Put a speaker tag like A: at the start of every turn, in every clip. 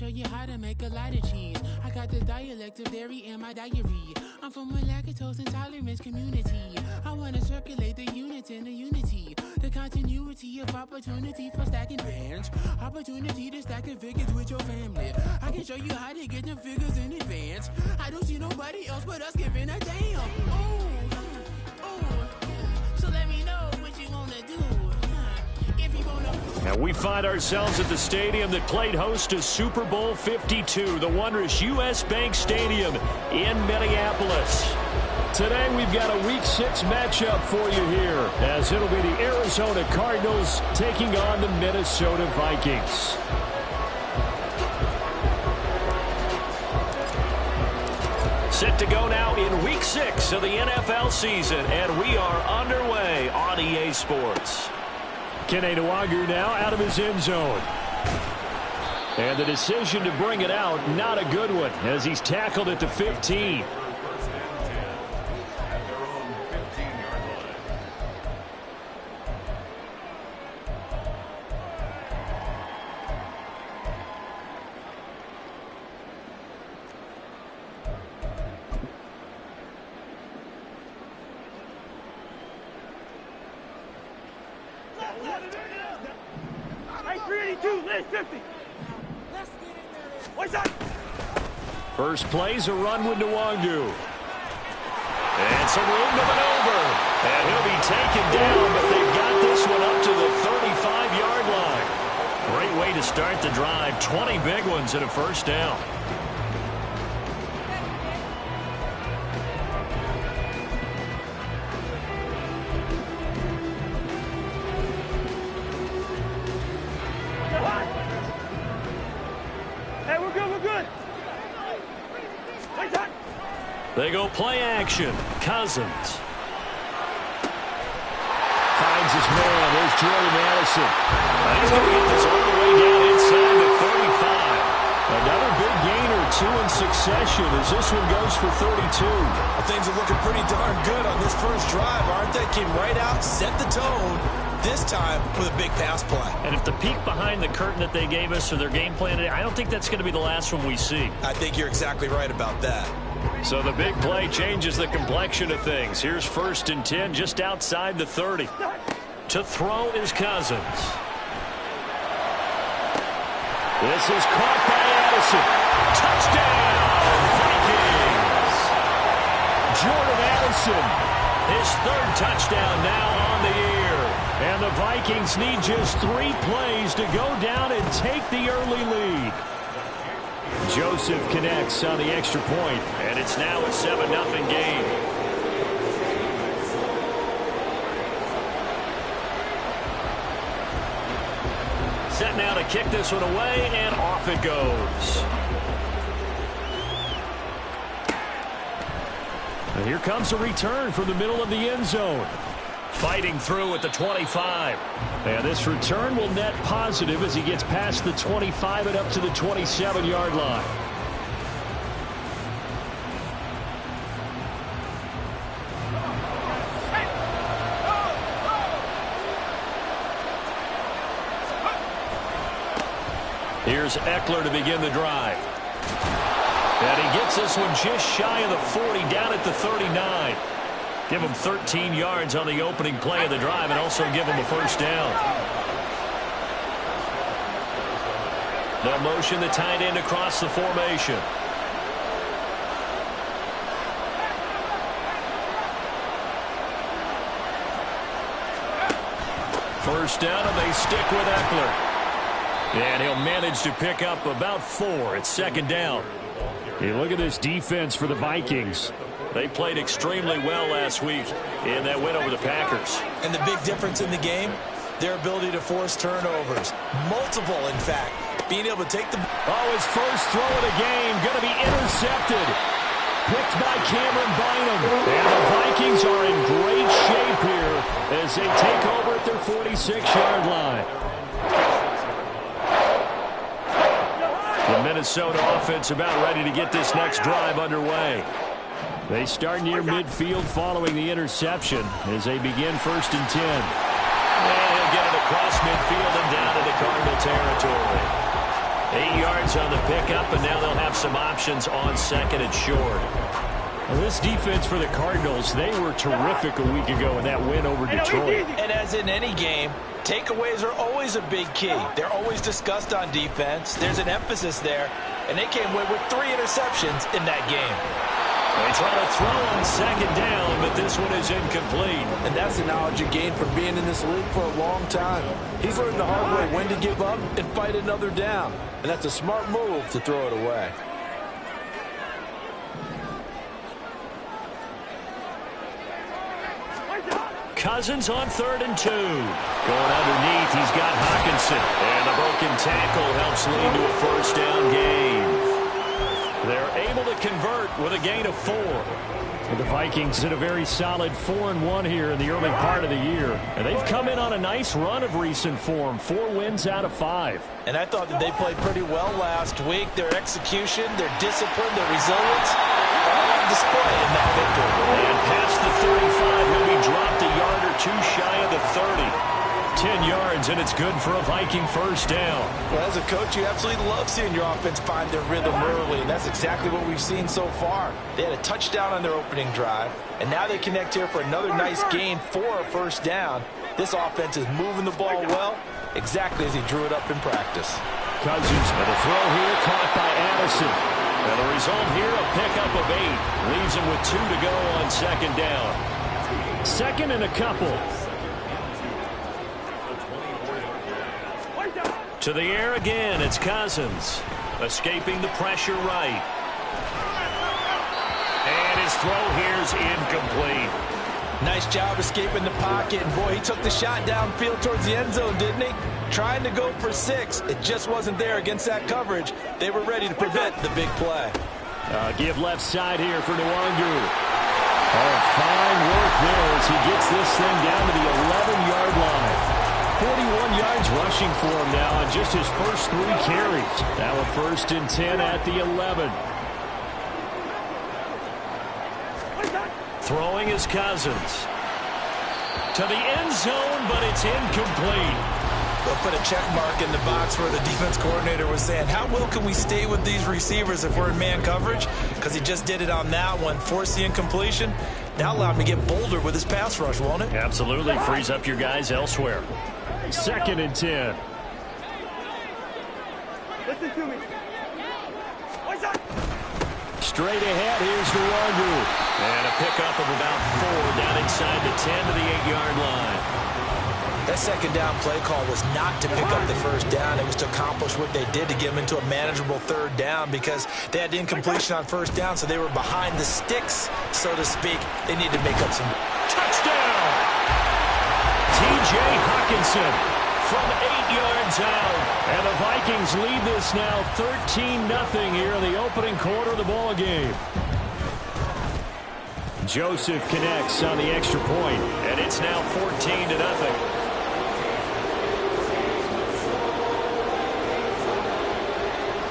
A: show you how to make a lot of cheese. I got the dialect of dairy in my diary. I'm from a lactose intolerance community. I wanna circulate the units in the unity. The continuity of opportunity for stacking bands. Opportunity to stack the figures with your family. I can show you how to get the figures in advance. I don't see nobody else but us giving a damn. So let me know what you wanna do. If you wanna.
B: And we find ourselves at the stadium that played host to Super Bowl 52, the wondrous U.S. Bank Stadium in Minneapolis. Today we've got a Week 6 matchup for you here, as it'll be the Arizona Cardinals taking on the Minnesota Vikings. Set to go now in Week 6 of the NFL season, and we are underway on EA Sports. Kene Nwangwu now out of his end zone. And the decision to bring it out, not a good one, as he's tackled at the 15. First play's a run with Nwangwu. And some room to maneuver. And he'll be taken down, but they've got this one up to the 35-yard line. Great way to start the drive. 20 big ones and a first down. They go play action. Cousins finds his man. There's Jordan Addison. He's going to get this all the way down inside the 35. Another big gainer, 2 in succession as this one goes for 32.
C: Things are looking pretty darn good on this first drive, aren't they? Came right out, set the tone, this time with a big pass play.
B: And if the peek behind the curtain that they gave us or their game plan, I don't think that's going to be the last one we see.
C: I think you're exactly right about that.
B: So the big play changes the complexion of things. Here's 1st and 10 just outside the 30. To throw is Cousins. This is caught by Addison. Touchdown, Vikings! Jordan Addison, his 3rd touchdown now on the year. And the Vikings need just 3 plays to go down and take the early lead. Joseph connects on the extra point, and it's now a 7-0 game. Set now to kick this one away, and off it goes. And here comes a return from the middle of the end zone. Fighting through at the 25. And this return will net positive as he gets past the 25 and up to the 27-yard line. Here's Eckler to begin the drive. And he gets this one just shy of the 40, down at the 39. Give him 13 yards on the opening play of the drive and also give him a first down. They'll motion the tight end across the formation. First down, and they stick with Eckler. And he'll manage to pick up about 4. It's 2nd down. Hey, look at this defense for the Vikings. They played extremely well last week in that win over the Packers.
C: And the big difference in the game, their ability to force turnovers. Multiple, in fact. Being able to take the...
B: Oh, his first throw of the game going to be intercepted. Picked by Cameron Bynum. And the Vikings are in great shape here as they take over at their 46-yard line. The Minnesota offense about ready to get this next drive underway. They start near midfield following the interception as they begin 1st and 10. And he'll get it across midfield and down into Cardinal territory. 8 yards on the pickup, and now they'll have some options on second and short.
D: Well, this defense for the Cardinals, they were terrific a week ago in that win over Detroit.
C: And as in any game, takeaways are always a big key. They're always discussed on defense. There's an emphasis there, and they came away with 3 interceptions in that game.
B: They try to throw on second down, but this one is incomplete.
C: And that's the knowledge you gain from being in this league for a long time. He's learned the hard way when to give up and fight another down. And that's a smart move to throw it away.
B: Cousins on 3rd and 2. Going underneath, he's got Hawkinson. And the broken tackle helps lead to a first down gain. They're able to convert with a gain of 4.
D: The Vikings did a very solid 4-1 here in the early part of the year. And they've come in on a nice run of recent form. 4 wins out of 5.
C: And I thought that they played pretty well last week. Their execution, their discipline, their resilience, all on display in that victory.
B: And past the 35, he'll be dropped a yard or 2 shy of the 30. 10 yards, and it's good for a Viking first down.
C: Well, as a coach, you absolutely love seeing your offense find their rhythm early, and that's exactly what we've seen so far. They had a touchdown on their opening drive, and now they connect here for another nice gain for a first down. This offense is moving the ball well, exactly as he drew it up in practice.
B: Cousins with a throw here, caught by Addison. And the result here, a pickup of 8. Leaves him with 2 to go on second down.
D: Second and a couple.
B: To the air again, it's Cousins. Escaping the pressure right. And his throw here's incomplete.
C: Nice job escaping the pocket. And boy, he took the shot downfield towards the end zone, didn't he? Trying to go for 6. It just wasn't there against that coverage. They were ready to prevent the big play.
D: Give left side here for Nwangwu. Oh, fine work there as he gets this thing down to the 11-yard line. 41 yards rushing for him now on just his first 3 carries. Now a 1st and 10 at the 11.
B: Throwing is Cousins. To the end zone, but it's incomplete.
C: They'll put a check mark in the box where the defense coordinator was saying, how well can we stay with these receivers if we're in man coverage? Because he just did it on that one, forced the incompletion. Now allow him to get bolder with his pass rush, won't it?
D: Absolutely. Frees up your guys elsewhere. 2nd and 10.
E: Listen to me.
B: Straight ahead, here's Nwangwu. And a pickup of about 4 down inside the 10 to the 8-yard line.
C: That second down play call was not to pick up the first down. It was to accomplish what they did to get them into a manageable 3rd down because they had incompletion on first down, so they were behind the sticks, so to speak. They needed to make up some.
B: Touchdown! T.J. Hawkinson from 8 yards out.
D: And the Vikings lead this now 13-0 here in the opening quarter of the ball game. Joseph connects on the extra point,
B: and it's now 14-0.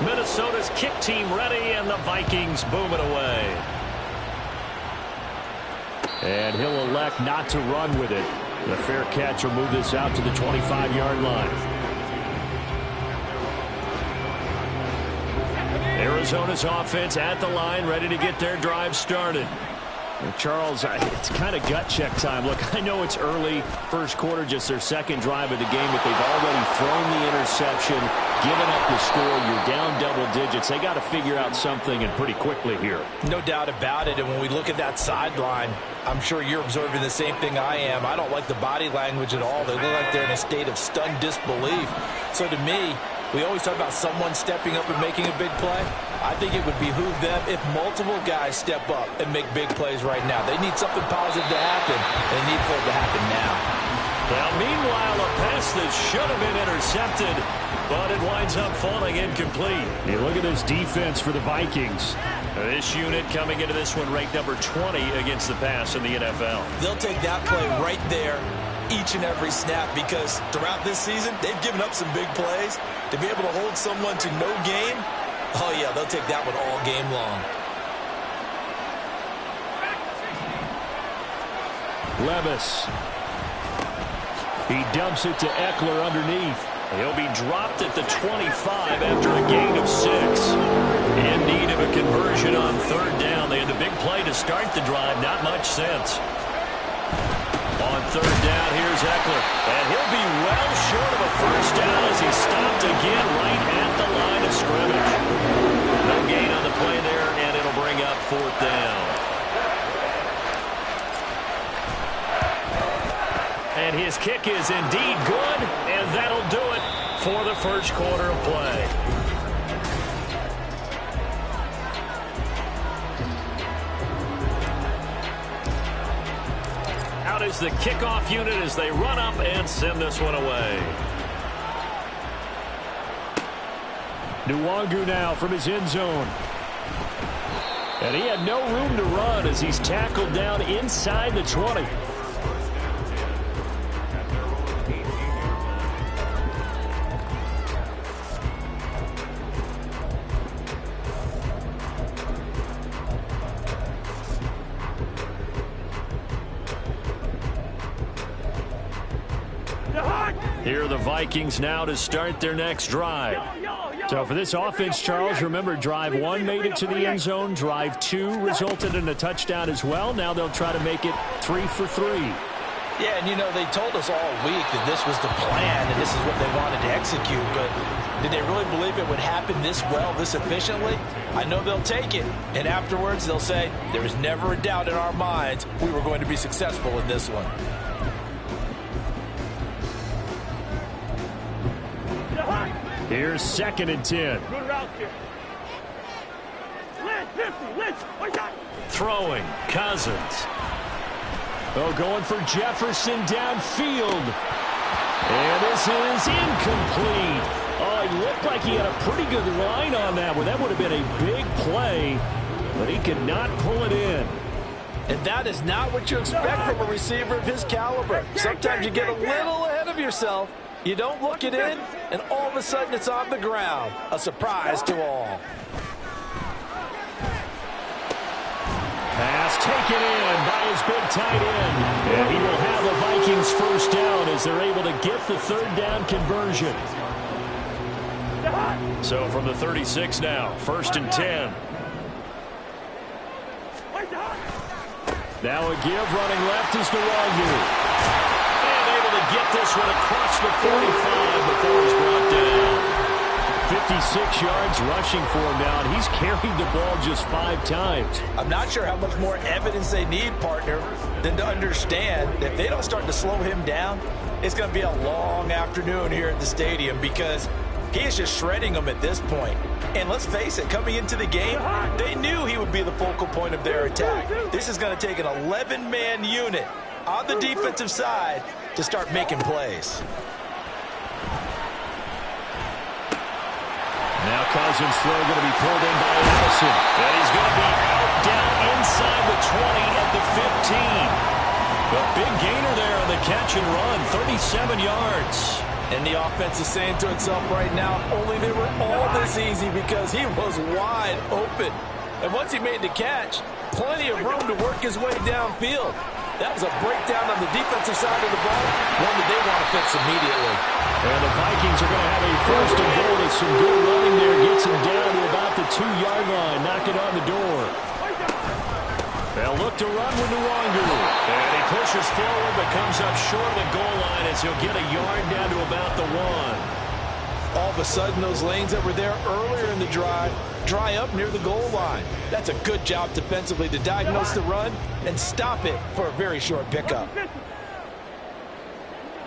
B: Minnesota's kick team ready, and the Vikings boom it away.
D: And he'll elect not to run with it. The fair catch will move this out to the 25-yard line.
B: Arizona's offense at the line, ready to get their drive started.
D: Charles, it's kind of gut check time. Look, I know it's early, first quarter, just their second drive of the game, but they've already thrown the interception, given up the score. You're down double digits. They got to figure out something, and pretty quickly here.
C: No doubt about it, and when we look at that sideline, I'm sure you're observing the same thing I am. I don't like the body language at all. They look like they're in a state of stunned disbelief. So to me, we always talk about someone stepping up and making a big play. I think it would behoove them if multiple guys step up and make big plays right now. They need something positive to happen, and they need for it to happen now.
B: Now, meanwhile, a pass that should have been intercepted, but it winds up falling incomplete.
D: You look at this defense for the Vikings.
B: This unit coming into this one ranked number 20 against the pass in the NFL.
C: They'll take that play right there each and every snap because throughout this season, they've given up some big plays. To be able to hold someone to no gain, oh, yeah, they'll take that one all game long.
D: Levis. He dumps it to Eckler underneath. He'll be dropped at the 25 after a gain of 6. In need of a conversion on third down. They had the big play to start the drive. Not much sense. On third down, here's Eckler. And he'll be well short of a first down as he's stopped again right at the line of scrimmage. No gain on the play there, and it'll bring up fourth down. And his kick is indeed good, and that'll do it for the first quarter of play. Out is the kickoff unit as they run up and send this one away. Nwangu now from his end zone. And he had no room to run as he's tackled down inside the 20. Here are the Vikings now to start their next drive. So for this offense, Charles, remember, drive 1 made it to the end zone. Drive 2 resulted in a touchdown as well. Now they'll try to make it 3 for 3.
C: Yeah, and you know, they told us all week that this was the plan and this is what they wanted to execute. But did they really believe it would happen this well, this efficiently? I know they'll take it. And afterwards, they'll say, there was never a doubt in our minds we were going to be successful in this one.
D: Here's 2nd and 10.
E: Good route here.
D: Throwing, Cousins. Oh, going for Jefferson downfield. And this is incomplete. Oh, he looked like he had a pretty good line on that one. That would have been a big play, but he could not pull it in.
C: And that is not what you expect from a receiver of his caliber. Sometimes you get a little ahead of yourself. You don't look it in, and all of a sudden it's on the ground. A surprise to all.
D: Pass taken in by his big tight end. And he will have the Vikings first down as they're able to get the third down conversion. So from the 36 now, 1st and 10. Now a give running left is Nwangu. Get this one across the 45 before he's brought down. 56 yards rushing for him now, and he's carried the ball just 5 times.
C: I'm not sure how much more evidence they need, partner, than to understand that if they don't start to slow him down, it's going to be a long afternoon here at the stadium because he is just shredding them at this point. And let's face it, coming into the game, they knew he would be the focal point of their attack. This is going to take an 11-man unit on the defensive side to start making plays.
D: Now Cousins' throw going to be pulled in by Allison. And he's going to be out down inside the 20 at the 15. A big gainer there on the catch and run, 37 yards.
C: And the offense is saying to itself right now, only they were all this easy because he was wide open. And once he made the catch, plenty of room to work his way downfield. That was a breakdown on the defensive side of the ball, one that they want to fix immediately.
D: And the Vikings are going to have a 1st and goal with some good running there. Gets him down to about the 2-yard line. Knock it on the door. They'll look to run with Nwangu. And he pushes forward but comes up short of the goal line as he'll get a yard down to about the 1.
C: All of a sudden, those lanes that were there earlier in the drive dry up near the goal line. That's a good job defensively to diagnose the run and stop it for a very short pickup.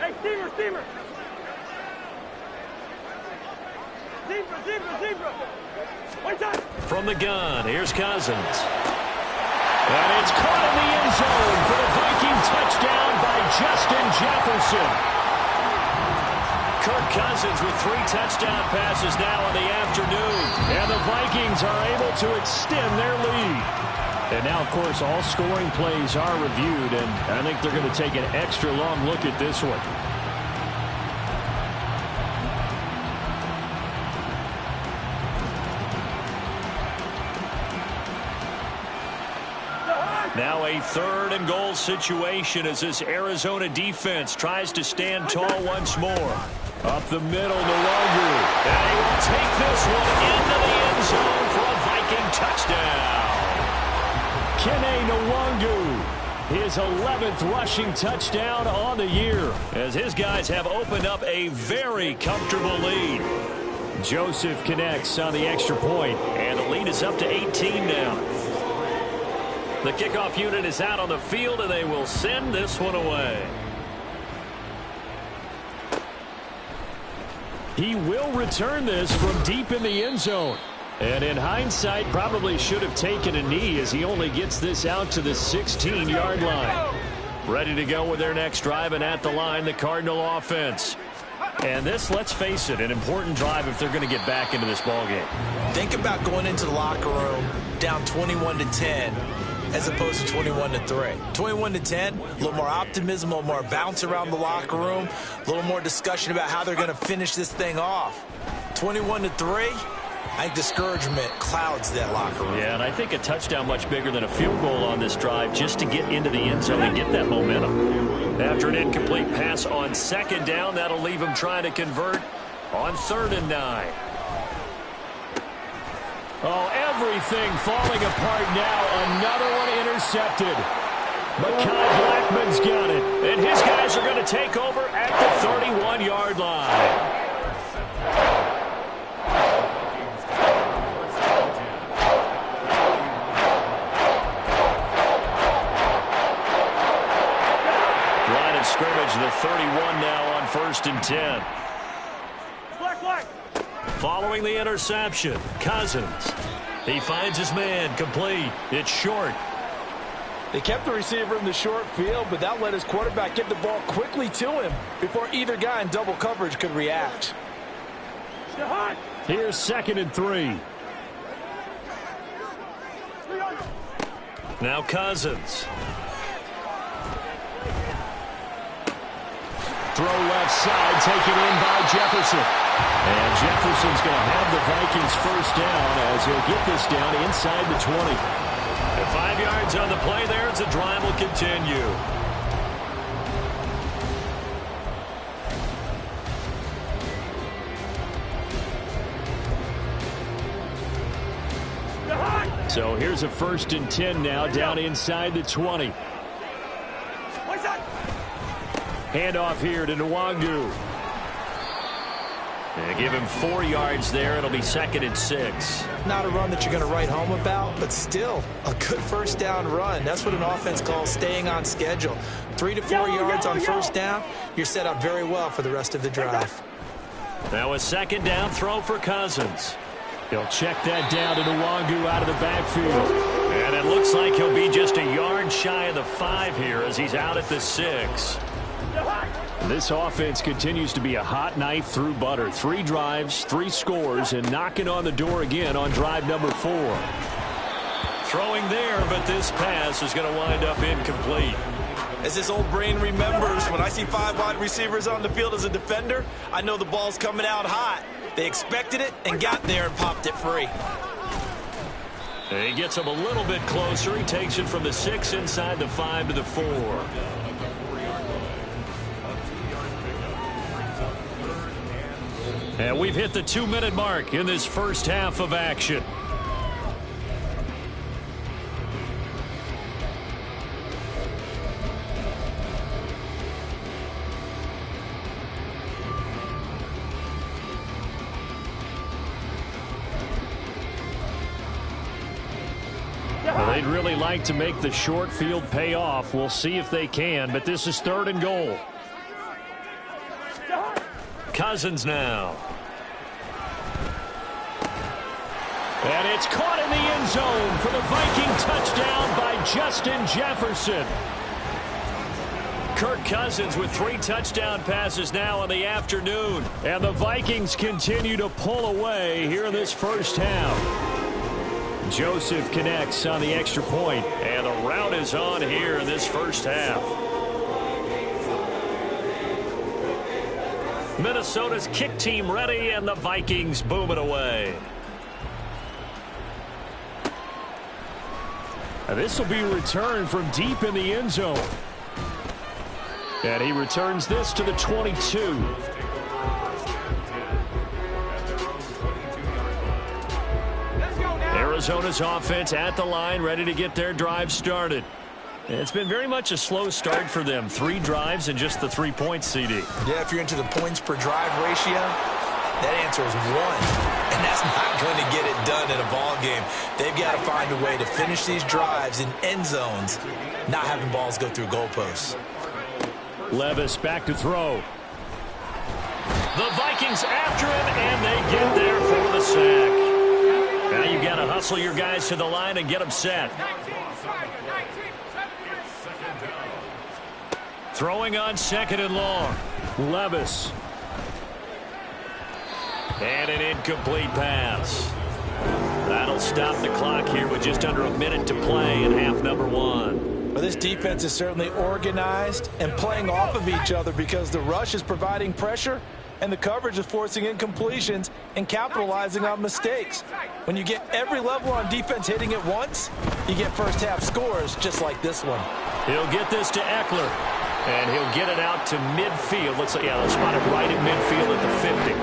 E: Hey, Steamer. Zebra.
D: From the gun, here's Cousins. And it's caught in the end zone for the Viking touchdown by Justin Jefferson. Kirk Cousins with 3 touchdown passes now in the afternoon. And the Vikings are able to extend their lead. And now, of course, all scoring plays are reviewed, and I think they're going to take an extra long look at this one. Now a 3rd and goal situation as this Arizona defense tries to stand tall once more. Up the middle, Nwangu.
B: And he will take this one into the end zone for a Viking touchdown.
D: Kene Nwangu, his 11th rushing touchdown on the year,
B: as his guys have opened up a very comfortable lead.
D: Joseph connects on the extra point,
B: and the lead is up to 18 now. The kickoff unit is out on the field, and they will send this one away.
D: He will return this from deep in the end zone. And in hindsight, probably should have taken a knee as he only gets this out to the 16-yard line. Ready to go with their next drive, and at the line, the Cardinal offense. And this, let's face it, an important drive if they're going to get back into this ballgame.
C: Think about going into the locker room down 21-10 as opposed to 21-3. 21-10, a little more optimism, a little more bounce around the locker room, a little more discussion about how they're going to finish this thing off. 21-3. I think discouragement clouds that locker room.
D: Yeah, and I think a touchdown much bigger than a field goal on this drive just to get into the end zone and get that momentum.
B: After an incomplete pass on second down, that'll leave him trying to convert on 3rd and 9.
D: Oh, everything falling apart now. Another one intercepted. Mekhi Blackman's got it.
B: And his guys are going to take over at the 31-yard line. Scrimmage, the 31 now on 1st and 10. Following the interception, Cousins. He finds his man, complete. It's short.
C: They kept the receiver in the short field, but that let his quarterback get the ball quickly to him before either guy in double coverage could react.
D: Here's 2nd and 3.
B: Now Cousins.
D: Throw left side, taken in by Jefferson. And Jefferson's going to have the Vikings first down as he'll get this down inside the 20.
B: At 5 yards on the play there as the drive will continue.
D: So here's a 1st and 10 now down inside the 20. Handoff here to Nwangu.
B: They give him 4 yards there. It'll be 2nd and 6.
C: Not a run that you're going to write home about, but still a good first down run. That's what an offense calls staying on schedule. 3 to 4 yards on first down, you're set up very well for the rest of the drive.
B: Now a 2nd down throw for Cousins.
D: He'll check that down to Nwangu out of the backfield.
B: And it looks like he'll be just a yard shy of the 5 here as he's out at the 6.
D: This offense continues to be a hot knife through butter. 3 drives, 3 scores, and knocking on the door again on drive number 4.
B: Throwing there, but this pass is going to wind up incomplete.
C: As this old brain remembers, when I see 5 wide receivers on the field as a defender, I know the ball's coming out hot. They expected it and got there and popped it free.
B: And he gets him a little bit closer. He takes it from the 6 inside the 5 to the 4. And we've hit the 2-minute mark in this first half of action.
D: Well, they'd really like to make the short field pay off. We'll see if they can, but this is 3rd and goal.
B: Cousins now.
D: And it's caught in the end zone for the Viking touchdown by Justin Jefferson.
B: Kirk Cousins with 3 touchdown passes now in the afternoon.
D: And the Vikings continue to pull away here in this first half. Joseph connects on the extra point.
B: And the route is on here in this first half. Minnesota's kick team ready, and the Vikings boom it away.
D: And this will be returned from deep in the end zone. And he returns this to the 22. Arizona's offense at the line, ready to get their drive started. It's been very much a slow start for them. 3 drives and just the 3 points, CD.
C: Yeah, if you're into the points per drive ratio, that answer is 1. And that's not going to get it done in a ball game. They've got to find a way to finish these drives in end zones, not having balls go through goalposts.
D: Levis back to throw. The Vikings after him, and they get there for the sack. Now you got to hustle your guys to the line and get them set. Throwing on 2nd and long. Levis. And an incomplete pass. That'll stop the clock here with just under a minute to play in half number 1.
C: Well, this defense is certainly organized and playing off of each other because the rush is providing pressure and the coverage is forcing incompletions and capitalizing on mistakes. When you get every level on defense hitting at once, you get first half scores just like this one.
D: He'll get this to Eckler. And he'll get it out to midfield. Let's spot it right at midfield at the 50.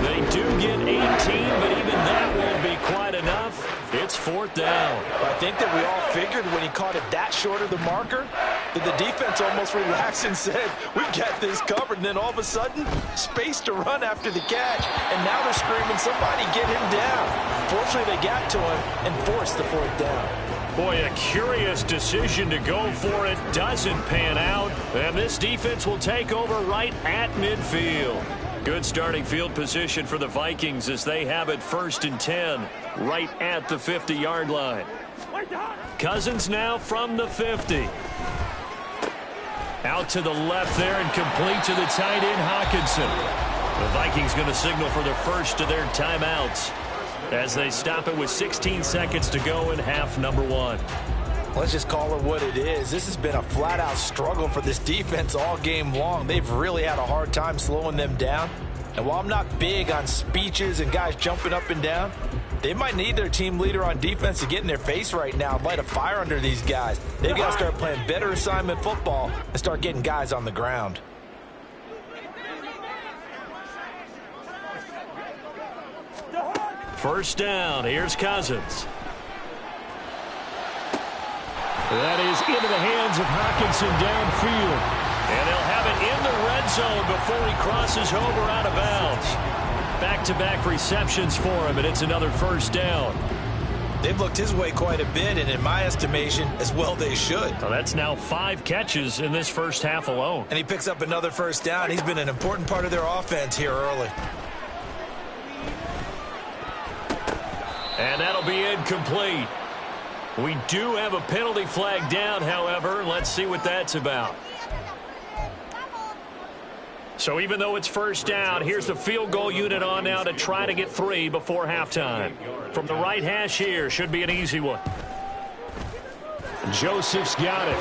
D: They do get 18, but even that won't be quite enough. It's 4th down.
C: I think that we all figured when he caught it that short of the marker that the defense almost relaxed and said, we've got this covered. And then all of a sudden, space to run after the catch. And now they're screaming, somebody get him down. Fortunately, they got to him and forced the 4th down.
D: Boy, a curious decision to go for it. Doesn't pan out. And this defense will take over right at midfield. Good starting field position for the Vikings as they have it 1st and 10 right at the 50-yard line. Cousins now from the 50. Out to the left there and complete to the tight end, Hawkinson. The Vikings going to signal for the first of their timeouts as they stop it with 16 seconds to go in half number 1.
C: Let's just call it what it is. This has been a flat-out struggle for this defense all game long. They've really had a hard time slowing them down. And while I'm not big on speeches and guys jumping up and down, they might need their team leader on defense to get in their face right now and light a fire under these guys. They've got to start playing better assignment football and start getting guys on the ground.
D: First down. Here's Cousins. That is into the hands of Hawkinson downfield. And they'll have it in the red zone before he crosses over out of bounds. Back-to-back receptions for him, and it's another first down.
C: They've looked his way quite a bit, and in my estimation, as well they should.
D: So that's now 5 catches in this first half alone.
C: And he picks up another first down. He's been an important part of their offense here early.
D: And that'll be incomplete. We do have a penalty flag down, however. Let's see what that's about. So even though it's first down, here's the field goal unit on now to try to get 3 before halftime. From the right hash here, should be an easy one. Joseph's got it.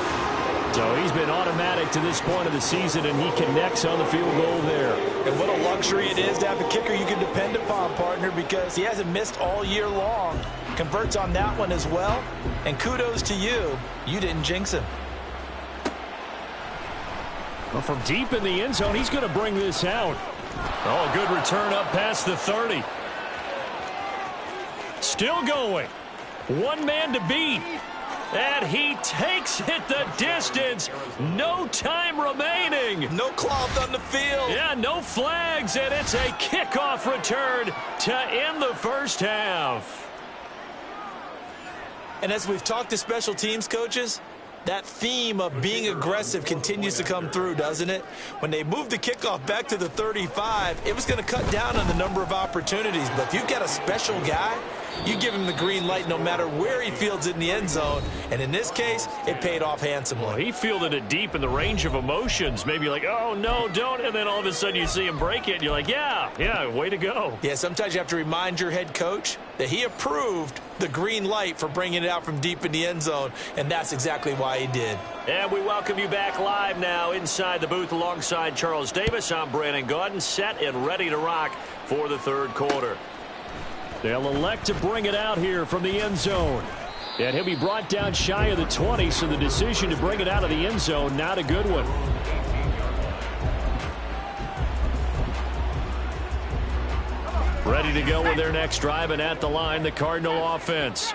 D: So he's been automatic to this point of the season, and he connects on the field goal there.
C: And what a luxury it is to have a kicker you can depend upon, partner, because he hasn't missed all year long. Converts on that one as well. And kudos to you. You didn't jinx him.
D: Well, from deep in the end zone, he's going to bring this out. Oh, good return up past the 30. Still going. One man to beat. And he takes it the distance. No time remaining.
C: No cloth on the field.
D: Yeah, no flags, and it's a kickoff return to end the first half.
C: And as we've talked to special teams coaches, that theme of being aggressive continues to come through, doesn't it? When they moved the kickoff back to the 35, it was going to cut down on the number of opportunities. But if you've got a special guy, you give him the green light no matter where he fields it in the end zone. And in this case, it paid off handsomely.
D: Well, he fielded it deep in the range of emotions. Maybe like, oh, no, don't. And then all of a sudden you see him break it, and you're like, yeah, way to go.
C: Yeah, sometimes you have to remind your head coach that he approved the green light for bringing it out from deep in the end zone, and that's exactly why he did.
D: And we welcome you back live now inside the booth alongside Charles Davis. I'm Brandon Gaudin, set and ready to rock for the third quarter. They'll elect to bring it out here from the end zone. And he'll be brought down shy of the 20, so the decision to bring it out of the end zone, not a good one. Ready to go with their next drive, and at the line, the Cardinal offense.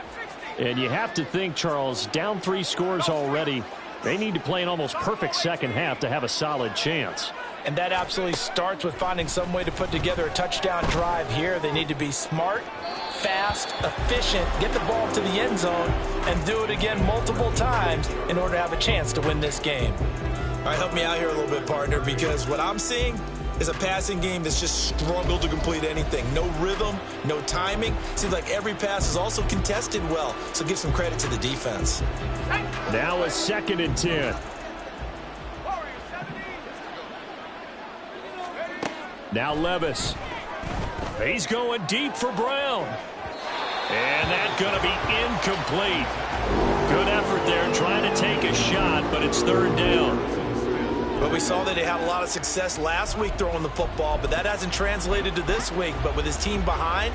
D: And you have to think, Charles, down 3 scores already. They need to play an almost perfect second half to have a solid chance.
C: And that absolutely starts with finding some way to put together a touchdown drive here. They need to be smart, fast, efficient, get the ball to the end zone, and do it again multiple times in order to have a chance to win this game.
E: All right, help me out here a little bit, partner, because what I'm seeing is a passing game that's just struggled to complete anything. No rhythm, no timing. Seems like every pass is also contested well, so give some credit to the defense.
D: Now a 2nd and 10. Now Levis. He's going deep for Brown. And that's going to be incomplete. Good effort there trying to take a shot, but it's 3rd down.
E: But we saw that he had a lot of success last week throwing the football, but that hasn't translated to this week. But with his team behind,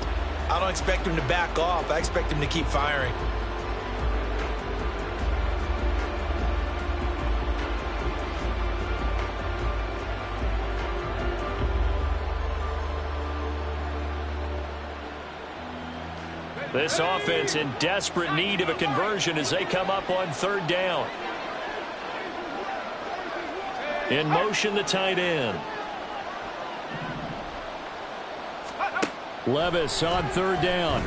E: I don't expect him to back off. I expect him to keep firing.
D: This offense in desperate need of a conversion as they come up on 3rd down. In motion, the tight end. Levis on 3rd down.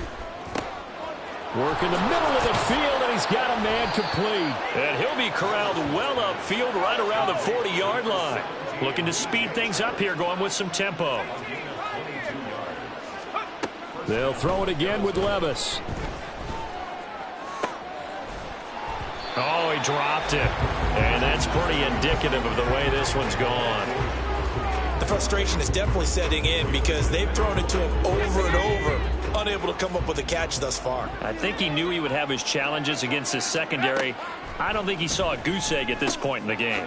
D: Work in the middle of the field, and he's got a man complete. And he'll be corralled well upfield right around the 40-yard line. Looking to speed things up here, going with some tempo. They'll throw it again with Levis. Oh, he dropped it. And that's pretty indicative of the way this one's gone.
E: The frustration is definitely setting in because they've thrown it to him over and over, unable to come up with a catch thus far.
D: I think he knew he would have his challenges against his secondary. I don't think he saw a goose egg at this point in the game.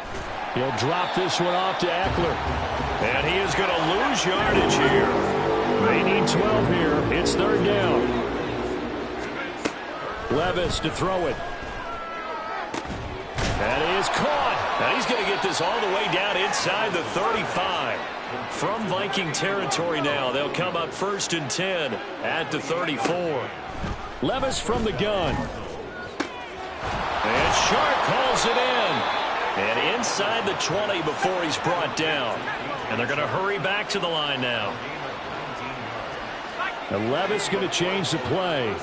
D: He'll drop this one off to Eckler. And he is going to lose yardage here. They need 12 here. It's 3rd down. Levis to throw it. And he is caught. And he's going to get this all the way down inside the 35. From Viking territory now, they'll come up 1st and 10 at the 34. Levis from the gun. And Sharp calls it in. And inside the 20 before he's brought down. And they're going to hurry back to the line now. And Levis going to change the play.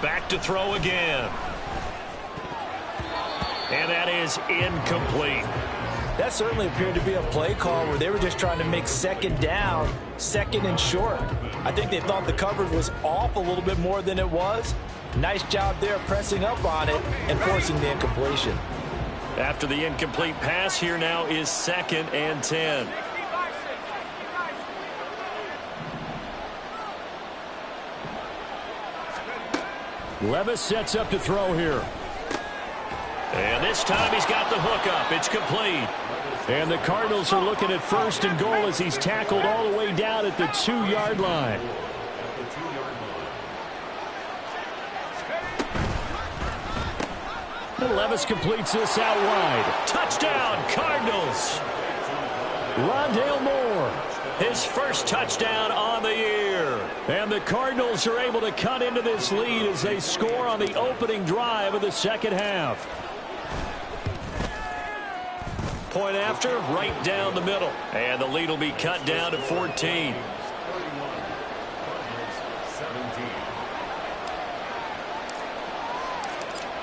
D: Back to throw again. And that is incomplete.
C: That certainly appeared to be a play call where they were just trying to make 2nd down, 2nd and short. I think they thought the coverage was off a little bit more than it was. Nice job there pressing up on it and forcing the incompletion.
D: After the incomplete pass, here now is 2nd and 10. Levis sets up to throw here. And this time he's got the hook up. It's complete. And the Cardinals are looking at 1st and goal as he's tackled all the way down at the 2-yard line. And Levis completes this out wide. Touchdown, Cardinals. Rondale Moore, his first touchdown on the year. And the Cardinals are able to cut into this lead as they score on the opening drive of the second half. Point after, right down the middle. And the lead will be cut down to 14.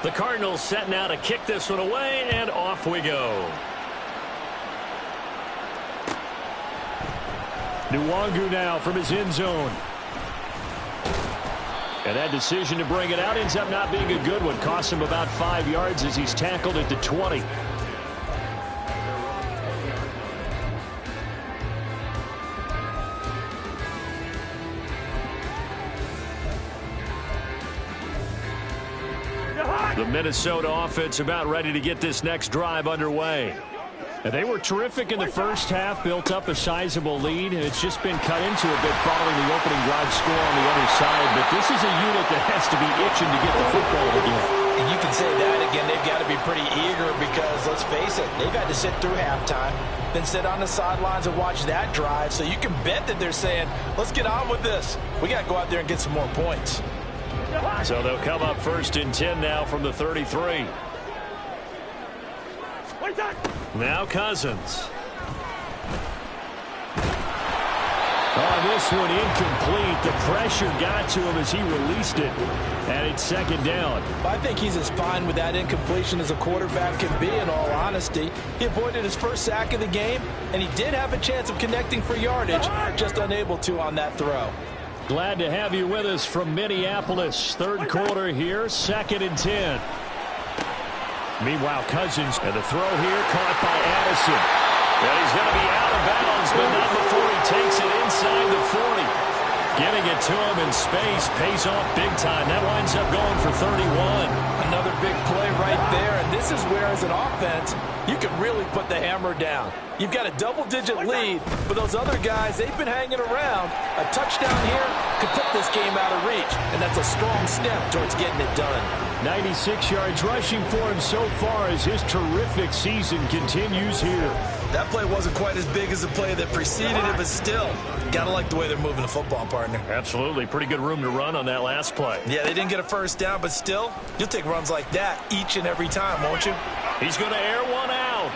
D: The Cardinals setting out to kick this one away, and off we go. Nwangu now from his end zone. And that decision to bring it out ends up not being a good one. Cost him about 5 yards as he's tackled at the 20. The Minnesota offense about ready to get this next drive underway. And they were terrific in the first half, built up a sizable lead, and it's just been cut into a bit following the opening drive score on the other side. But this is a unit that has to be itching to get the football again.
C: And you can say that again, they've got to be pretty eager because, let's face it, they've had to sit through halftime, then sit on the sidelines and watch that drive. So you can bet that they're saying, let's get on with this. We got to go out there and get some more points.
D: So they'll come up 1st and 10 now from the 33. Now Cousins. On this one, incomplete. The pressure got to him as he released it. And it's 2nd down.
C: I think he's as fine with that incompletion as a quarterback can be, in all honesty. He avoided his first sack of the game, and he did have a chance of connecting for yardage, just unable to on that throw.
D: Glad to have you with us from Minneapolis. 3rd quarter here, 2nd and 10. Meanwhile, Cousins, and the throw here caught by Addison. And he's going to be out of bounds, but not before he takes it inside the 40. Getting it to him in space pays off big time. That winds up going for 31.
C: Another big play right there, and this is where, as an offense, you can really put the hammer down. You've got a double-digit lead, but those other guys, they've been hanging around. A touchdown here could put this game out of reach, and that's a strong step towards getting it done.
D: 96 yards rushing for him so far as his terrific season continues here.
E: That play wasn't quite as big as the play that preceded it, but still, gotta like the way they're moving the football, partner.
D: Absolutely. Pretty good room to run on that last play.
E: Yeah, they didn't get a first down, but still, you'll take runs like that each and every time, won't you?
D: He's going to air one out.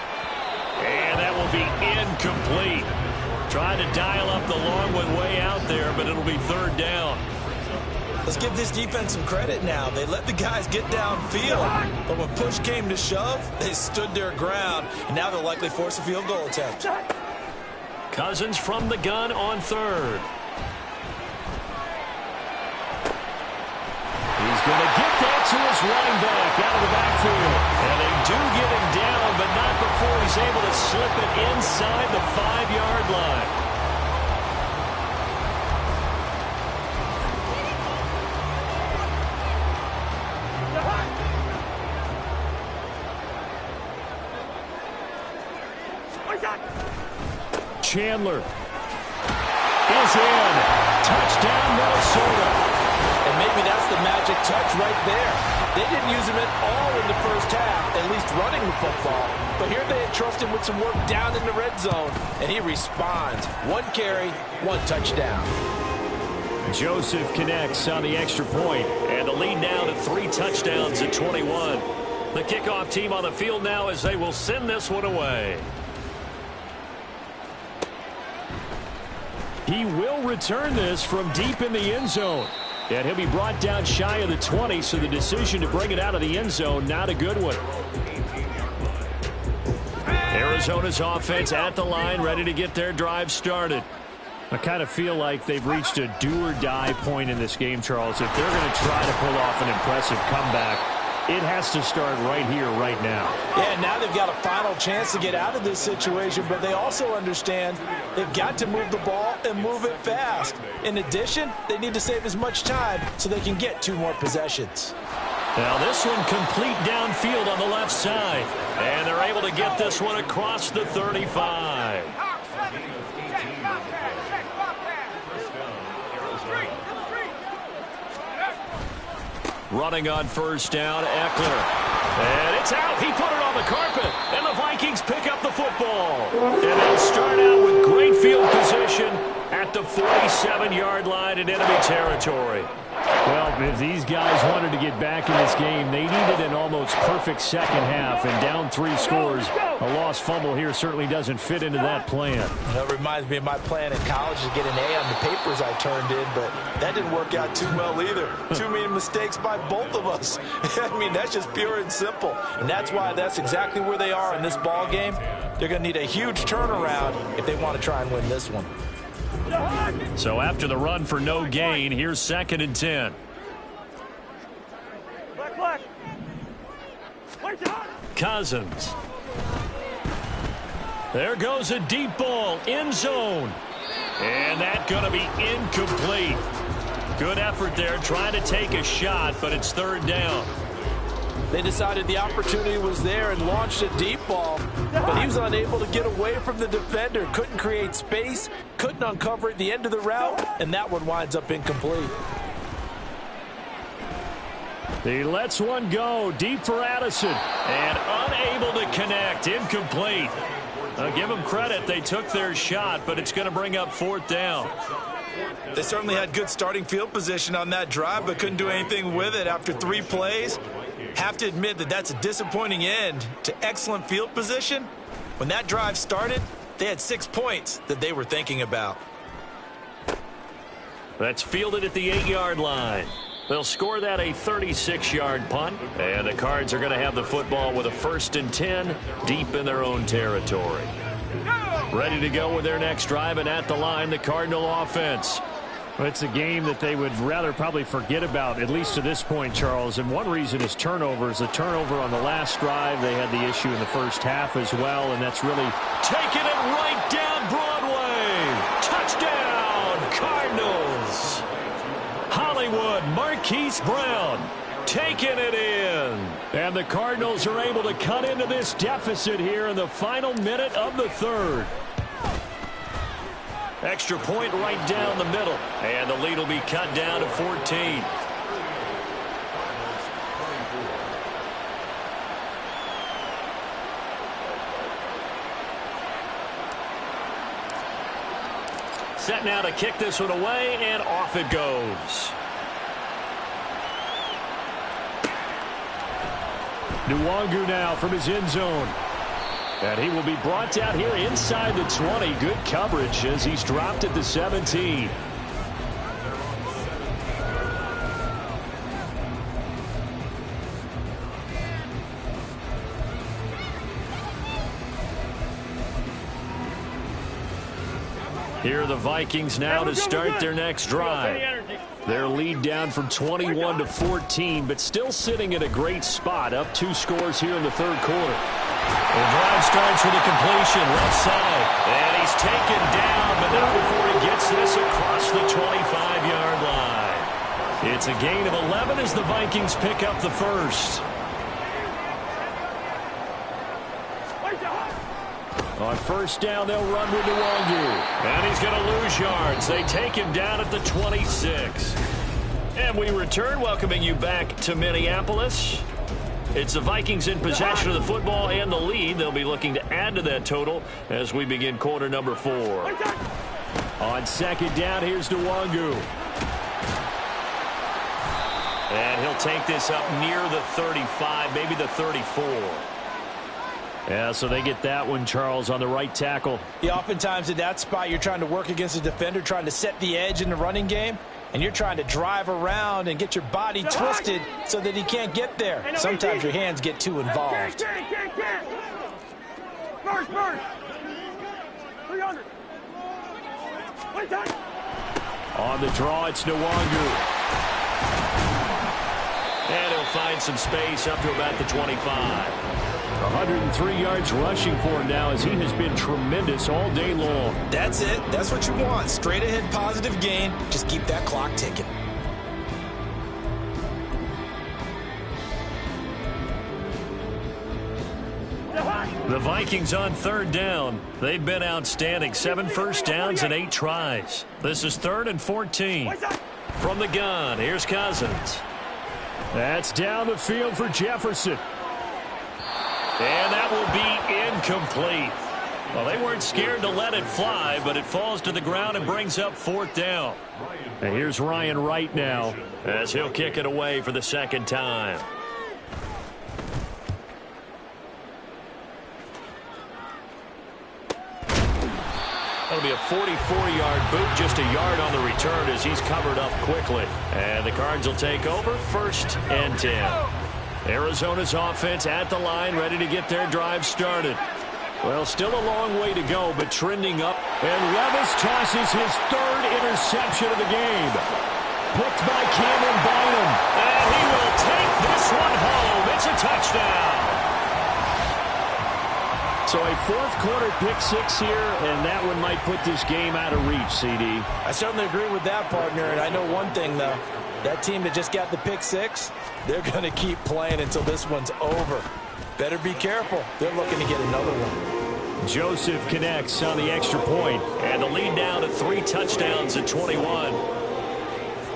D: And that will be incomplete. Trying to dial up the long one way out there, but it'll be 3rd down.
E: Let's give this defense some credit now. They let the guys get downfield, but when push came to shove, they stood their ground, and now they'll likely force a field goal attempt.
D: Cousins from the gun on 3rd. He's going to get that to his running back out of the backfield. And they do get him down, but not before he's able to slip it inside the 5-yard line. Chandler is in. Touchdown, Minnesota.
C: And maybe that's the magic touch right there. They didn't use him at all in the first half, at least running the football. But here they entrust him with some work down in the red zone, and he responds. 1 carry, 1 touchdown.
D: Joseph connects on the extra point, and the lead now to 3 touchdowns at 21. The kickoff team on the field now as they will send this one away. He will return this from deep in the end zone. And he'll be brought down shy of the 20, so the decision to bring it out of the end zone, not a good one. Arizona's offense at the line, ready to get their drive started. I kind of feel like they've reached a do-or-die point in this game, Charles. If they're going to try to pull off an impressive comeback, it has to start right here, right now.
C: Yeah, now they've got a final chance to get out of this situation, but they also understand they've got to move the ball and move it fast. In addition, they need to save as much time so they can get 2 more possessions.
D: Now this one complete downfield on the left side. And they're able to get this one across the 35. Running on 1st down, Eckler. And it's out. He put it on the carpet. And the Vikings pick up the football. And they'll start out with great field position at the 47-yard line in enemy territory. Well, if these guys wanted to get back in this game, they needed an almost perfect second half, and down 3 scores. A lost fumble here certainly doesn't fit into that plan.
C: That reminds me of my plan in college to get an A on the papers I turned in, but that didn't work out too well either. Too many mistakes by both of us. I mean, that's just pure and simple. And that's why that's exactly where they are in this ball game. They're going to need a huge turnaround if they want to try and win this one.
D: So after the run for no gain, here's 2nd and 10. Cousins. There goes a deep ball, end zone. And that's going to be incomplete. Good effort there, trying to take a shot, but it's 3rd down.
E: They decided the opportunity was there and launched a deep ball, but he was unable to get away from the defender. Couldn't create space, couldn't uncover at the end of the route, and that one winds up incomplete.
D: He lets one go deep for Addison, and unable to connect. Incomplete. I'll give them credit. They took their shot, but it's going to bring up 4th down.
E: They certainly had good starting field position on that drive, but couldn't do anything with it after 3 plays. Have to admit that that's a disappointing end to excellent field position. When that drive started, they had 6 points that they were thinking about.
D: That's fielded at the 8-yard line. They'll score that a 36-yard punt, and the Cards are going to have the football with a 1st and 10 deep in their own territory. Ready to go with their next drive, and at the line, the Cardinal offense.
F: Well, it's a game that they would rather probably forget about, at least to this point, Charles. And one reason is turnovers. The turnover on the last drive, they had the issue in the first half as well, and that's really
D: taking it right down Broadway. Touchdown, Cardinals. Hollywood, Marquise Brown taking it in. And the Cardinals are able to cut into this deficit here in the final minute of the 3rd. Extra point right down the middle. And the lead will be cut down to 14. Set now to kick this one away, and off it goes.
F: Nwangu now from his end zone.
D: And he will be brought down here inside the 20. Good coverage as he's dropped at the 17. Here are the Vikings now to start their next drive. Their lead down from 21 to 14, but still sitting at a great spot. Up 2 scores here in the 3rd quarter. The drive starts with a completion left side. And he's taken down, but not before he gets this across the 25-yard line. It's a gain of 11 as the Vikings pick up the 1st. On 1st down, they'll run with Nwangu. And he's going to lose yards. They take him down at the 26. And we return, welcoming you back to Minneapolis. It's the Vikings in possession of the football and the lead. They'll be looking to add to that total as we begin quarter number 4.
F: On 2nd down, here's Nwangu.
D: And he'll take this up near the 35, maybe the 34.
F: Yeah, so they get that one, Charles, on the right tackle.
E: Yeah, oftentimes in that spot, you're trying to work against a defender, trying to set the edge in the running game, and you're trying to drive around and get your body twisted so that he can't get there. Sometimes your hands get too involved.
F: On the draw, it's Nwangu.
D: And he'll find some space up to about the 25.
F: 103 yards rushing for him now as he has been tremendous all day long.
E: That's it. That's what you want. Straight ahead positive gain. Just keep that clock ticking.
D: The Vikings on 3rd down. They've been outstanding. 7 first downs and 8 tries. This is 3rd and 14. From the gun, here's Cousins.
F: That's down the field for Jefferson.
D: And that will be incomplete. Well, they weren't scared to let it fly, but it falls to the ground and brings up 4th down.
F: And here's Ryan Wright now
D: as he'll kick it away for the 2nd time. That'll be a 44-yard boot, just a yard on the return as he's covered up quickly. And the Cards will take over 1st and 10. Arizona's offense at the line, ready to get their drive started.
F: Well, still a long way to go, but trending up. And Levis tosses his 3rd interception of the game. Picked by Cameron Bynum.
D: And he will take this one home. It's a touchdown.
F: So a 4th quarter pick 6 here, and that one might put this game out of reach, CD.
E: I certainly agree with that, partner. And I know one thing, though. That team that just got the pick six, they're going to keep playing until this one's over. Better be careful. They're looking to get another one.
F: Joseph connects on the extra point, and the lead now to 3 touchdowns at 21.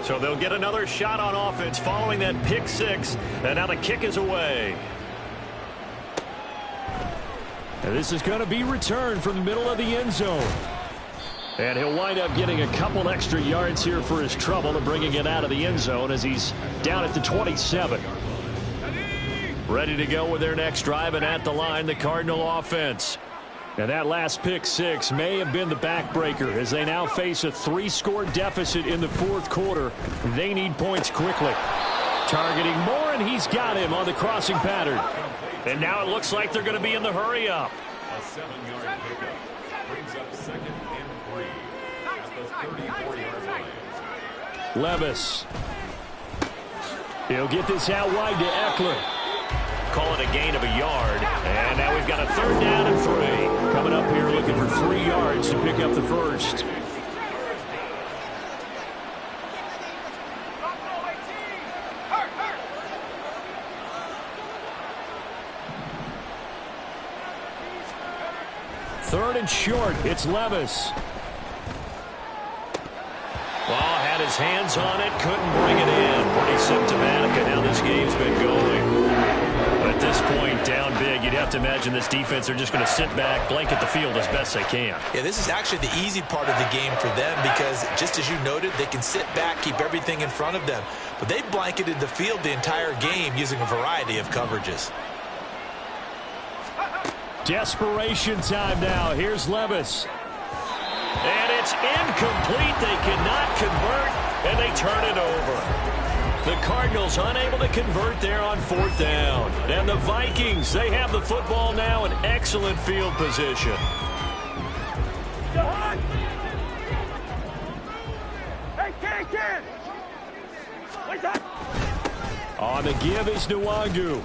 F: So they'll get another shot on offense following that pick six, and now the kick is away. And this is going to be returned from the middle of the end zone. And he'll wind up getting a couple extra yards here for his trouble and bringing it out of the end zone as he's down at the 27. Ready to go with their next drive, and at the line, the Cardinal offense. And that last pick six may have been the backbreaker as they now face a 3-score deficit in the fourth quarter. They need points quickly. Targeting Moore, and he's got him on the crossing pattern. And now it looks like they're going to be in the hurry up.
G: A 7-yard pickup brings up 2nd and 3 at the 34-yard line.
F: Levis. He'll get this out wide to Eckler. Call it a gain of a yard. And now we've got a 3rd down and 3. Coming up here looking for 3 yards to pick up the first. Third and short. It's Levis. Well, had his hands on it, couldn't bring it in. Pretty symptomatic of how this game's been going. But at this point, down big, you'd have to imagine this defense are just going to sit back, blanket the field as best they can.
E: Yeah, this is actually the easy part of the game for them because, just as you noted, they can sit back, keep everything in front of them. But they blanketed the field the entire game using a variety of coverages.
F: Desperation time now. Here's Levis. And it's incomplete. They cannot convert, and they turn it over. The Cardinals unable to convert there on 4th down. And the Vikings, they have the football now in excellent field position.
H: Hey, kid! What's that?
F: On the give is Nwangu.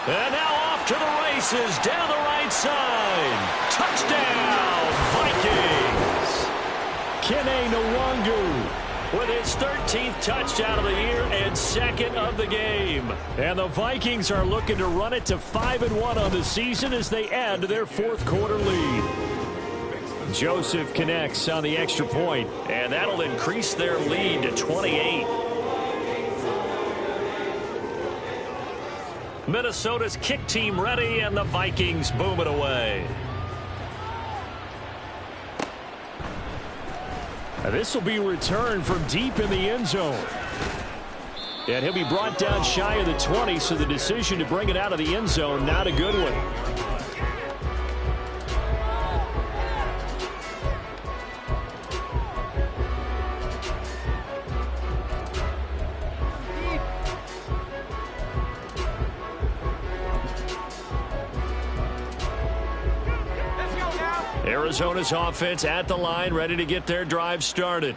F: And now off to the races down the right side. Touchdown, Vikings. Kene Nwangu with his 13th touchdown of the year and 2nd of the game. And the Vikings are looking to run it to 5-1 on the season as they add to their 4th quarter lead. Joseph connects on the extra point, and that'll increase their lead to 28. Minnesota's kick team ready, and the Vikings boom it away. This will be returned from deep in the end zone. And he'll be brought down shy of the 20, so the decision to bring it out of the end zone, not a good one. Arizona's offense at the line, ready to get their drive started.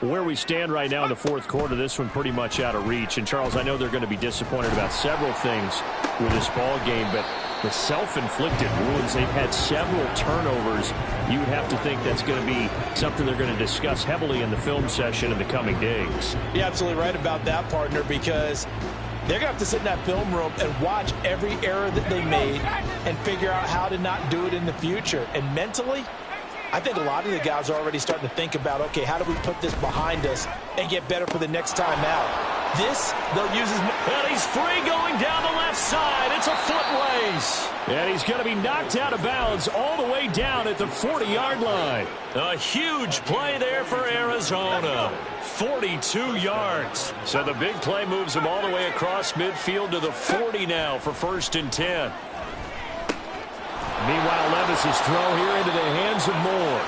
F: Where we stand right now in the 4th quarter, this one pretty much out of reach. And, Charles, I know they're going to be disappointed about several things with this ball game, but the self-inflicted wounds, they've had several turnovers. You would have to think that's going to be something they're going to discuss heavily in the film session in the coming days.
E: You're absolutely right about that, partner, because they're going to have to sit in that film room and watch every error that they made and figure out how to not do it in the future. And mentally, I think a lot of the guys are already starting to think about, okay, how do we put this behind us and get better for the next time out? This, they'll use his...
F: And he's free going down the left side. It's a foot race. And he's going to be knocked out of bounds all the way down at the 40-yard line. A huge play there for Arizona. 42 yards. So the big play moves him all the way across midfield to the 40 now for 1st and 10. Meanwhile, Levis' throw here into the hands of Moore.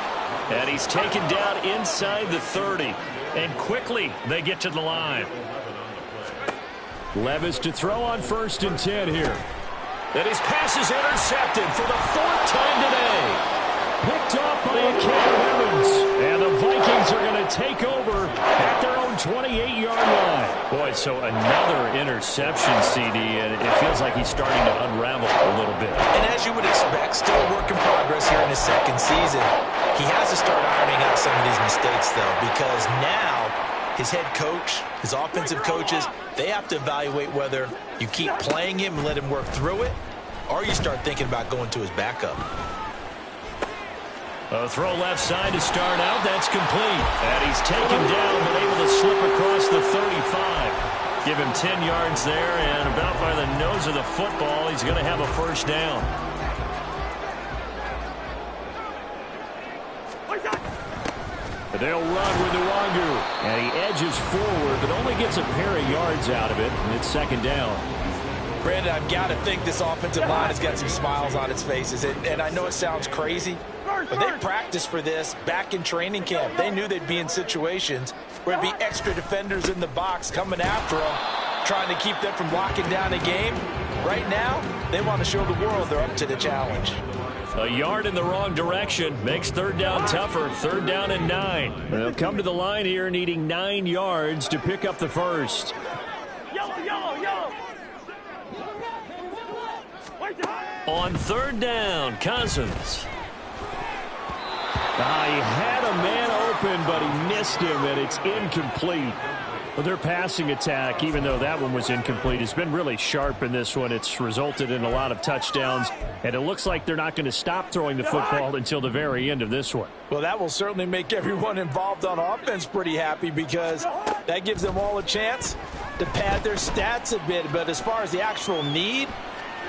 F: And he's taken down inside the 30. And quickly they get to the line. Levis to throw on 1st and 10 here. And his pass is intercepted for the 4th time today. Picked off by Cam Evans. And the Vikings are going to take over at their own 28-yard line. Boy, so another interception, CD, and it feels like he's starting to unravel a little bit.
E: And as you would expect, still a work in progress here in his 2nd season. He has to start ironing out some of these mistakes, though, because now his head coach, his offensive coaches, they have to evaluate whether you keep playing him and let him work through it, or you start thinking about going to his backup.
F: A throw left side to start out. That's complete. And he's taken down, but able to slip across the 35. Give him 10 yards there, and about by the nose of the football, he's going to have a first down. They'll run with Nwangu. And he edges forward, but only gets a pair of yards out of it, and it's second down.
E: Brandon, I've got to think this offensive line has got some smiles on its faces. And I know it sounds crazy, but they practiced for this back in training camp. They knew they'd be in situations where there'd be extra defenders in the box coming after them, trying to keep them from locking down a game. Right now, they want to show the world they're up to the challenge.
F: A yard in the wrong direction makes third down tougher. Third down and 9. They'll come to the line here needing 9 yards to pick up the first.
H: Yellow.
F: On third down, Cousins. He had a man open, but he missed him, and it's incomplete. Well, their passing attack, even though that one was incomplete, has been really sharp in this one. It's resulted in a lot of touchdowns, and it looks like they're not going to stop throwing the football until the very end of this one.
E: Well, that will certainly make everyone involved on offense pretty happy, because that gives them all a chance to pad their stats a bit. But as far as the actual need,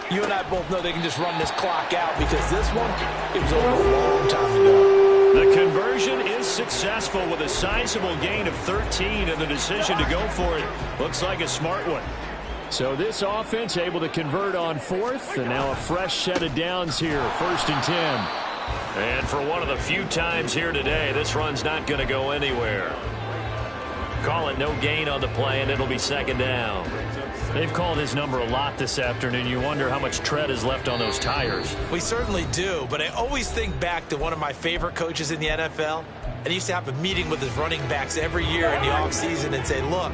E: you and I both know they can just run this clock out, because this one, it was over a long time ago.
F: The conversion is successful with a sizable gain of 13, and the decision to go for it looks like a smart one. So this offense able to convert on fourth, and now a fresh set of downs here, 1st and 10. And for one of the few times here today, this run's not going to go anywhere. Call it no gain on the play, and it'll be second down. They've called his number a lot this afternoon. You wonder how much tread is left on those tires.
E: We certainly do, but I always think back to one of my favorite coaches in the NFL, and he used to have a meeting with his running backs every year in the offseason and say, look,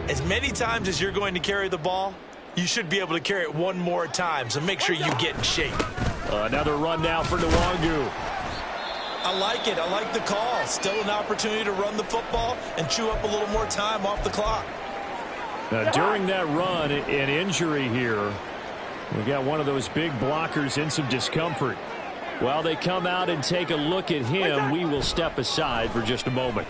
E: as many times as you're going to carry the ball, you should be able to carry it one more time, so make sure you get in shape.
F: Another run now for Nwangu.
E: I like it. I like the call. Still an opportunity to run the football and chew up a little more time off the clock.
F: Now, during that run, an injury here. We got one of those big blockers in some discomfort. While they come out and take a look at him, we will step aside for just a moment.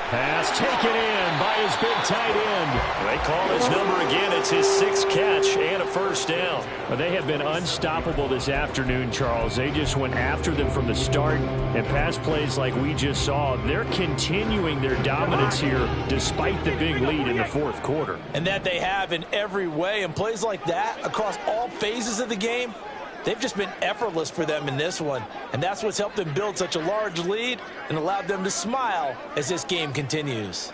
F: Pass taken in by his big tight end. They call his number again. It's his 6th catch and a first down. Well, they have been unstoppable this afternoon, Charles. They just went after them from the start, and pass plays like we just saw. They're continuing their dominance here despite the big lead in the 4th quarter.
E: And that they have in every way. And plays like that across all phases of the game, they've just been effortless for them in this one. And that's what's helped them build such a large lead and allowed them to smile as this game continues.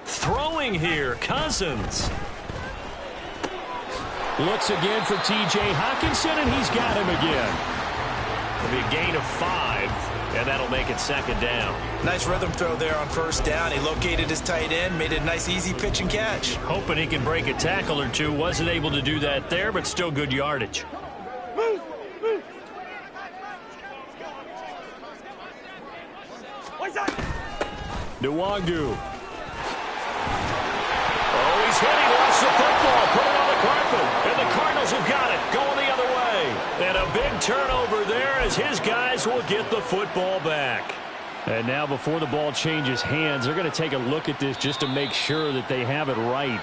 F: Throwing here, Cousins. Looks again for T.J. Hockenson, and he's got him again. It'll be a gain of 5, and that'll make it second down.
E: Nice rhythm throw there on first down. He located his tight end, made it a nice easy pitch and catch.
F: Hoping he can break a tackle or two. Wasn't able to do that there, but still good yardage. Nwangu. Oh, he's hit. He lost the football. Put it on the carpet. And the Cardinals have got it. Going the other way. And a big turnover there as his guys will get the football back. And now before the ball changes hands, they're going to take a look at this just to make sure that they have it right.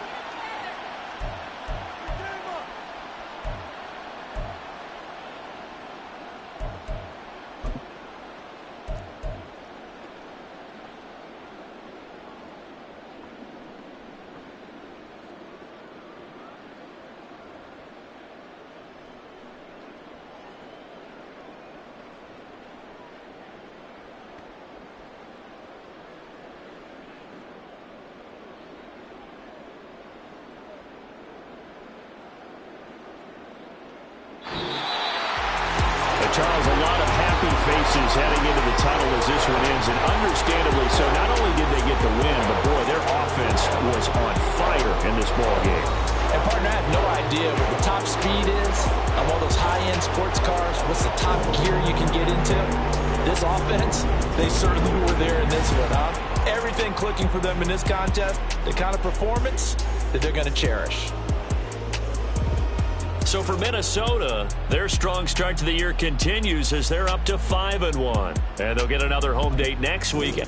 F: Charles, a lot of happy faces heading into the tunnel as this one ends, and understandably so. Not only did they get the win, but boy, their offense was on fire in this ball game.
E: And part
C: Partner, I have no idea what the top speed is of all those high-end sports cars. What's the top gear you can get into? This offense, they certainly were there in this one, huh? Everything clicking for them in this contest, the kind of performance that they're going to cherish.
F: So for Minnesota, their strong start to the year continues as they're up to 5-1. And they'll get another home date next week.